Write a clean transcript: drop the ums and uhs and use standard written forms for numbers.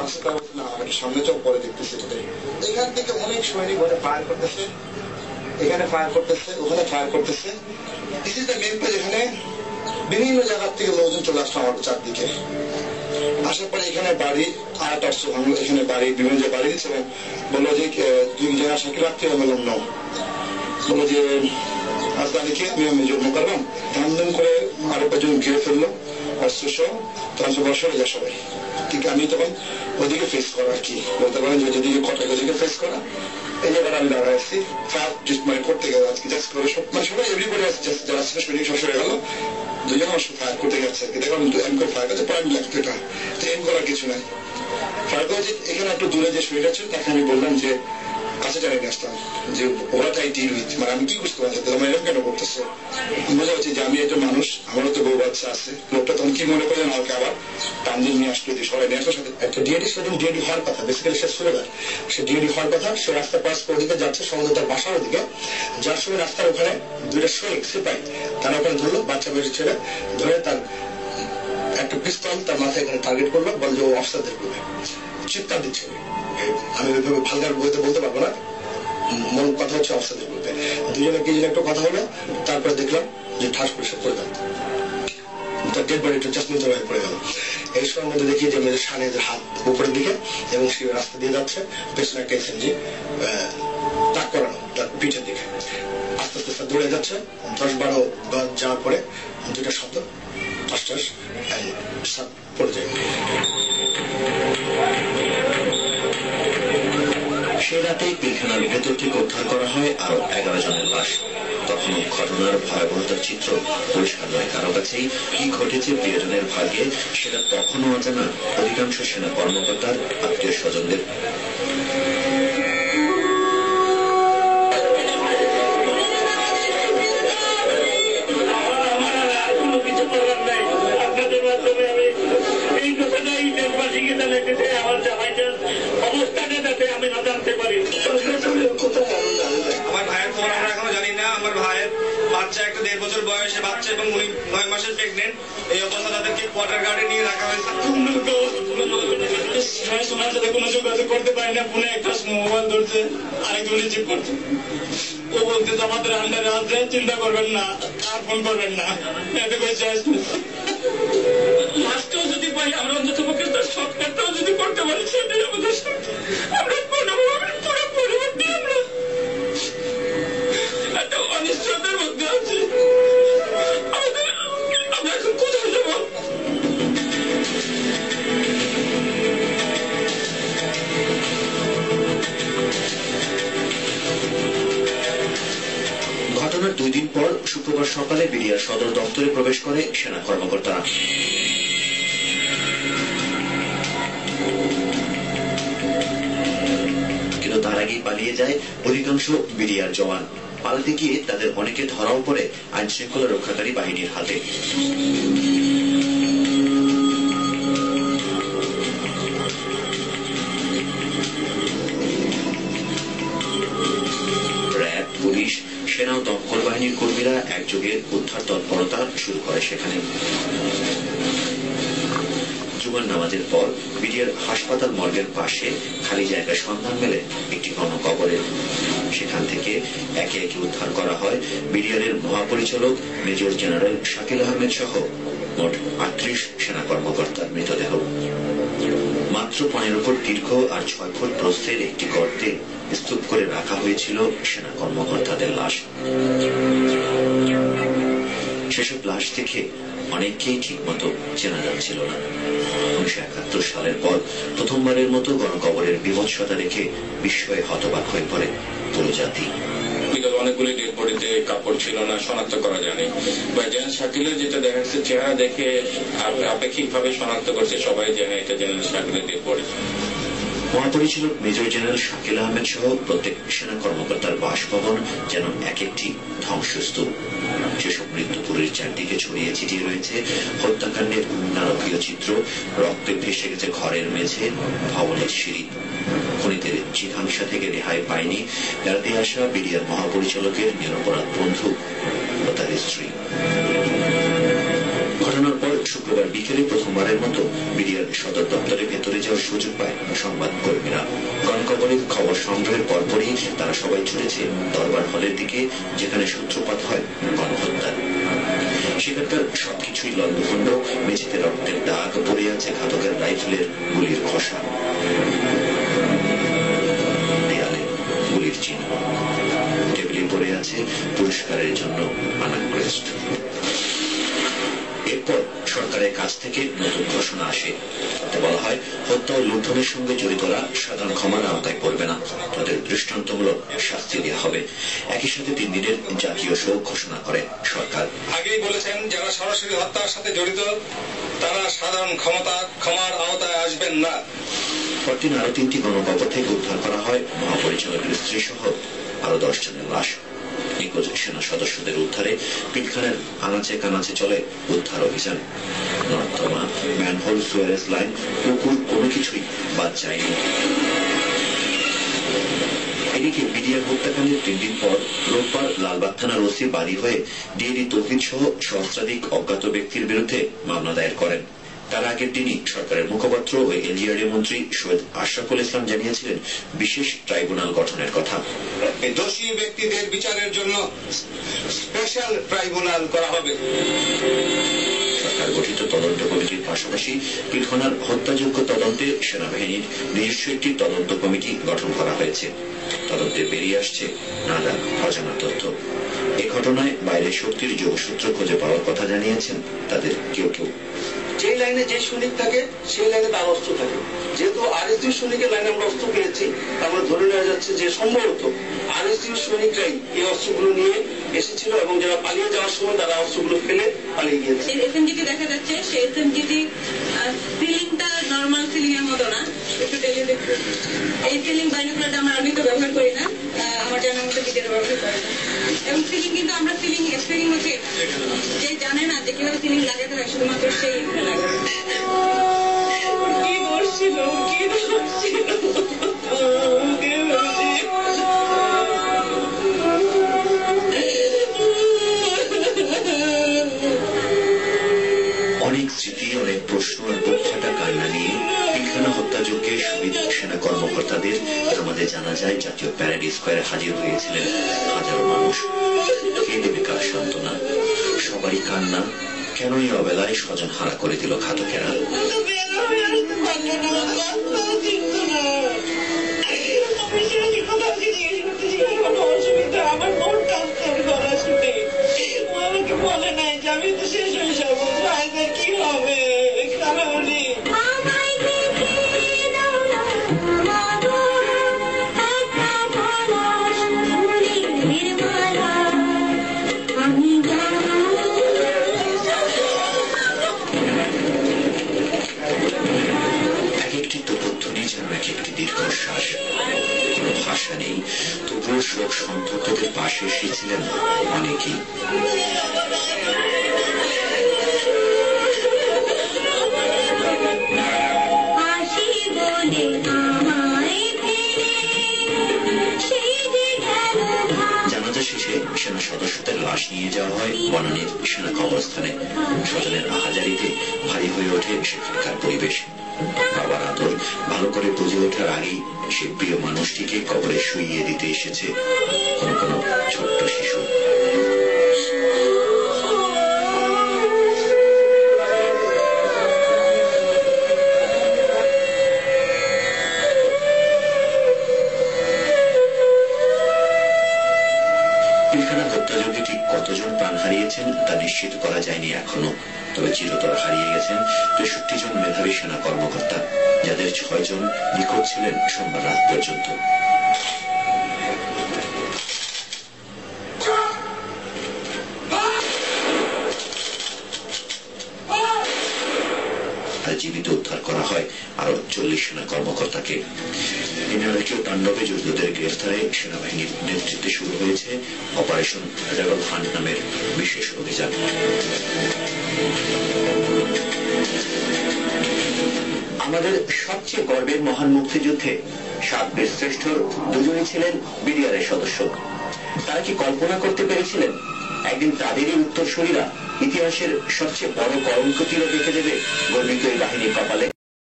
আছে তার না আমাকে সামনে চল পরে দেখতেছি এটাই। এখান থেকে অনেক সৈনিক ওখানে ফায়ার করতেছে, এখানে ফায়ার করতেছে, ওখানে ফায়ার করতেছে। This is the main place. এখানে বিভিন্ন জায়গার থেকে লোকজন চলে আসলো আমার চারদিকে। আসার পরে এখানে বাড়ি আর একটা ভাঙলো, এখানে বাড়ি বিভিন্ন জায়গায় বাড়ি দিচ্ছে এবং বললো যে দুই জায়গা সাকিব রাখতে বললাম ন, বললো যে রাজধানীকে মেজর মোকাররম ধামধাম করে আরো কয়েকজন ঘিরে ফেললো অস্ত্র সহ, তখন সরে যা সবাই। ঠিক আমি তখন ওদিকে ফেস করা আর কি বলতে পারেন, যে যেদিকে কটাক ওদিকে ফেস করা। এই জায়গাটা আমি দাঁড়ায় আসছি ফায়ার মানে করতে গেল আজকে জাস্ট করে সব মানে সবাই এভরিবডি আছে যারা ছিল সৈনিক সব সরে গেল, দুজন আমার ফায়ার করতে গেছে আর কি। দেখলাম এম করে ফায়ার করতে পরে আমি লাগতো এটা তো এম করার কিছু নাই। ফায়ার করেছে এখানে একটু দূরে যে শরীর আছে তাকে আমি বললাম যে কাছে জানিয়ে নিয়ে আসতাম যে ওরা তাই ডিল উইথ, মানে আমি কি বুঝতে পারছি তোমার এরকম কেন করতেছো। বোঝা হচ্ছে যে আমি একজন মানুষ, আমারও তো বউ বাচ্চা আছে। লোকটা তখন কি মনে করলেন আমাকে আবার টানদিন নিয়ে আসলো, যে সবাই নিয়ে আসলো সাথে একটা ডিএডি, সেদিন ডিএডি হওয়ার কথা, বেসিক্যালি সে সুরেদার, সে ডিএডি হওয়ার কথা। সে রাস্তা পাস করে দিকে যাচ্ছে সম্ভবত তার বাসার ওদিকে, যার সময় রাস্তার ওখানে দুইটা সৈনিক সিপাহী তারা ওখানে ধরলো, বাচ্চা বয়সী ছেলে ধরে তার একটা পিস্তল তার মাথায় এখানে টার্গেট করলো, বলে যে ও অফিসারদের গ্রুপে চিৎকার দিচ্ছে। আমি ওইভাবে ভালগার বইতে বলতে পারবো না, মূল কথা হচ্ছে অফিসারদের গ্রুপে দুজনে কি যেন একটা কথা হলো। তারপরে দেখলাম যে ঠাস করে সে পড়ে গেল, তার ডেড বডিটা জাস্ট নিচে পড়ে গেল। এই সময়ের মধ্যে দেখি যে মেয়েদের সানের হাত উপরের দিকে এবং সে রাস্তা দিয়ে যাচ্ছে, পেছনে একটা এসএমজি তাক করানো তার পিঠের দিকে আস্তে আস্তে দৌড়ে যাচ্ছে। 10-12 গজ যাওয়ার পরে দুইটা শব্দ আশ্বাস পড়ে যায়। সে রাতেই পিলখানার ভেতর থেকে উদ্ধার করা হয় আরো 11 জনের লাশ। তখনও ঘটনার ভয়াবহতার চিত্র পরিষ্কার নয় কারো কাছেই। কি ঘটেছে প্রিয়জনের ভাগ্যে সেটা তখনও অজানা অধিকাংশ সেনা কর্মকর্তার আত্মীয় স্বজনদের। আমার ভাইয়ের খবর আমরা এখনো জানি না। আমার ভাইয়ের বাচ্চা একটা 1.5 বছর বয়সে বাচ্চা এবং উনি 9 মাসের প্রেগনেন্ট। এই অবস্থা তাদেরকে কোয়ার্টার গার্ডে নিয়ে রাখা হয়েছে। সোনার সাথে কোনো যোগাযোগ করতে পারি না। ফোনে একটা মোবাইল ধরছে, আরেকজন রিসিভ করছে। ও বলতে আমাদের আন্ডারে আছে, চিন্তা করবেন না, আর ফোন করবেন না, এতে করে শেষ। লাস্টেও যদি পাই আমরা অন্তত পক্ষে তার সৎকারটাও যদি করতে পারি সেটাই আমাদের আমরা পুরো পরিবর্তন আমরা একটা অনিশ্চয়তার মধ্যে আছি। আমরা এখন কোথায় যাবো? ঘটনার 2 দিন পর শুক্রবার সকালে বিডিআর সদর দপ্তরে প্রবেশ করে সেনা কর্মকর্তারা। কিন্তু তার আগেই পালিয়ে যায় অধিকাংশ বিডিআর জওয়ান। পালাতে গিয়ে তাদের অনেকে ধরাও পড়ে আইন শৃঙ্খলা রক্ষাকারী বাহিনীর হাতে। র্যাব, পুলিশ, সেনা ও দমকল বাহিনীর কর্মীরা একযোগে উদ্ধার তৎপরতা শুরু করে সেখানে। জুমার নামাজের পর বিডিআর হাসপাতাল মর্গের পাশে খালি জায়গায় সন্ধান মেলে একটি গণকবরের। সেখান থেকে একে একে উদ্ধার করা হয় বিডিআরের মহাপরিচালক মেজর জেনারেল শাকিল আহমেদ সহ মোট 38 সেনা কর্মকর্তার মৃতদেহ। মাত্র 15 ফুট দীর্ঘ আর 6 ফুট প্রস্থের একটি গর্তে স্তূপ করে রাখা হয়েছিল সেনা কর্মকর্তাদের লাশ। সেসব লাশ দেখে অনেককেই ঠিক মতো চেনা যাচ্ছিল না। 1971 সালের পর প্রথমবারের মতো গণকবরের বিভৎসতা দেখে বিস্ময়ে হতবাক হয়ে পড়ে পুরো জাতি। অনেকগুলি ডেড বডিতে কাপড় ছিল না, শনাক্ত করা যায়নি। বা জেনারেল শাকিলের যেটা দেখা যাচ্ছে চেহারা দেখে আপেক্ষিকভাবে শনাক্ত করছে সবাই যে হ্যাঁ এটা জেনারেল শাকিলের ডেড বডি। মহাপরিচালক মেজর জেনারেল শাকিল আহমেদ সহ প্রত্যেক সেনা কর্মকর্তার বাসভবন যেন এক একটি ধ্বংসস্তূপ। যেসব মৃত্যুপুরীর চারদিকে ছড়িয়ে ছিটিয়ে রয়েছে হত্যাকাণ্ডের নারকীয় চিত্র। রক্তে ভেসে গেছে ঘরের মেঝে, ভবনের সিঁড়ি। খুনিদের চিতাংশা থেকে রেহাই পায়নি বেড়াতে আসা বিডিআর মহাপরিচালকের নিরপরাধ বন্ধু ও তার স্ত্রী। ঘটনার পর শুক্রবার বিকেলে প্রথমবারের মতো বিডিআর সদর দপ্তরের ভেতরে যাওয়ার সুযোগ পায় সংবাদ কর্মীরা। গণকবরের খবর সংগ্রহের পরপরই তারা সবাই ছুটেছে দরবার হলের দিকে, যেখানে সূত্রপাত হয় গণহত্যার। সেখানকার সবকিছুই লন্ডভন্ড, মেঝেতে রক্তের দাগ, পড়ে আছে ঘাতকের রাইফেলের গুলির খসা, দেয়ালে গুলির চিহ্ন, টেবিলে পড়ে আছে পুরস্কারের জন্য আনা ক্রেস্ট। এরপর সরকারের কাছ থেকে নতুন ঘোষণা আসে। তাতে বলা হয়, হত্যা ও লুণ্ঠনের সঙ্গে জড়িতরা সাধারণ ক্ষমার আওতায় পড়বে না, তাদের দৃষ্টান্তমূলক শাস্তি দেওয়া হবে। একই সাথে 3 দিনের জাতীয় শোক ঘোষণা করে সরকার। আগেই বলেছেন, যারা সরাসরি হত্যার সাথে জড়িত তারা সাধারণ ক্ষমার আওতায় আসবেন না। পরদিন আরো 3টি গণকবর থেকে উদ্ধার করা হয় মহাপরিচালকের স্ত্রী সহ আরো 10 জনের লাশ। নিখোঁজ সেনা সদস্যদের উদ্ধারে পিলখানার আনাচে কানাচে চলে উদ্ধার অভিযান। নর্দমা, ম্যানহোল, সুয়ারেজ লাইন, পুকুর, কোনো কিছুই বাদ যায়নি। এদিকে বিডিআর হত্যাকাণ্ডের 3 দিন পর রোববার লালবাগ থানার ওসি বাদী হয়ে ডিএডি তৌহিদ সহ সহস্রাধিক অজ্ঞাত ব্যক্তির বিরুদ্ধে মামলা দায়ের করেন। তার আগের দিনই সরকারের মুখপাত্র ও এলজিআরডি মন্ত্রী সৈয়দ আশরাফুল ইসলাম জানিয়েছিলেন বিশেষ ট্রাইব্যুনাল গঠনের কথা। দোষী ব্যক্তিদের বিচারের জন্য স্পেশাল ট্রাইব্যুনাল করা হবে। সরকার গঠিত তদন্ত কমিটির পাশাপাশি পিলখানার হত্যাযোগ্য তদন্তে সেনাবাহিনীর নিজস্ব একটি তদন্ত কমিটি গঠন করা হয়েছে। তদন্তে বেরিয়ে আসছে নানা অজানা তথ্য। এ ঘটনায় বাইরের শক্তির যোগসূত্র খুঁজে পাওয়ার কথা জানিয়েছেন তাদের কেউ কেউ। যে লাইনে যে সৈনিক থাকে সেই লাইনে তার অস্ত্র থাকে। যেহেতু আরএসডিউ সৈনিকের লাইনে আমরা অস্ত্র পেয়েছি, আমরা ধরে নেওয়া যাচ্ছে যে সম্ভবত আরএসডিউ সৈনিকরাই এই অস্ত্রগুলো নিয়ে এসেছিল এবং যারা পালিয়ে যাওয়ার সময় তারা অস্ত্রগুলো ফেলে পালিয়ে গিয়েছে। এসএমজিটি দেখা যাচ্ছে, সেই এসএমজিটি সিলিংটা নর্মাল সিলিং এর মতো না, একটু এই সিলিং বাইনোকুলারটা আমরা আমি তো ব্যবহার করি না, আমার জানার মতো বিদ্যালয় ব্যবহার করে না। এবং সিলিং কিন্তু আমরা সিলিং এক্সপেরিং হচ্ছে, যে জানে না যে কিভাবে সিলিং লাগাতে হয় শুধুমাত্র সেই লাগাবে। কি করছিল, কি করছিল অনেক স্মৃতি, অনেক প্রশ্ন আর বুক ফাটা কান্না নিয়ে পিলখানা হত্যাযজ্ঞে শহীদ সেনা কর্মকর্তাদের আমাদের জানা যায় জাতীয় প্যারেড স্কোয়ারে হাজির হয়েছিলেন হাজারো মানুষ। কে দেবে কার সান্ত্বনা? সবারই কান্না। কেন এই অবেলায় স্বজন হারা করে দিল ঘাতকেরা? আমার মন ট্রান্সফার করা শুনে আমাকে বলে নাই যে আমি তো শেষ হয়ে যাবো, কি হবে কারণে একটি দীর্ঘশ্বাস। কোনো ভাষা নেই, তবুও শোক সন্তপ্তদের পাশে এসেছিলেন অনেকেই। জানাজা শেষে সেনা সদস্যদের লাশ নিয়ে যাওয়া হয় বনানীর সেনা কবরস্থানে। স্বজনের আহাজারিতে ভারী হয়ে ওঠে সেখানকার পরিবেশ। বাবার আদর ভালো করে বুঝে ওঠার আগেই সে প্রিয় মানুষটিকে কবরে শুইয়ে দিতে এসেছে কোন কোন ছোট্ট শিশু। পিলখানা হত্যাযজ্ঞে ঠিক কতজন প্রাণ হারিয়েছেন তা নিশ্চিত করা যায়নি এখনো। তবে চিরতরে হারিয়ে গেছেন 63 জন মেধাবী সেনা কর্মকর্তা, যাদের 6 জন নিখোঁজ ছিলেন সোমবার রাত পর্যন্ত। জীবিত উদ্ধার করা হয় আরো 40 সেনা কর্মকর্তাকে। নারকীয় তাণ্ডবে জড়িতদের গ্রেফতারে সেনাবাহিনীর নেতৃত্বে শুরু হয়েছে অপারেশন রেবেল হান্ট নামের বিশেষ অভিযান। আমাদের সবচেয়ে গর্বের মহান মুক্তিযুদ্ধে 7 বীরশ্রেষ্ঠ দুজনই ছিলেন বিডিআর এর সদস্য। তারা কি কল্পনা করতে পেরেছিলেন একদিন তাদেরই উত্তরসূরিরা ইতিহাসের সবচেয়ে বড় কলঙ্ক তিলক রেখে দেবে গর্বিত এই বাহিনীর কপালে।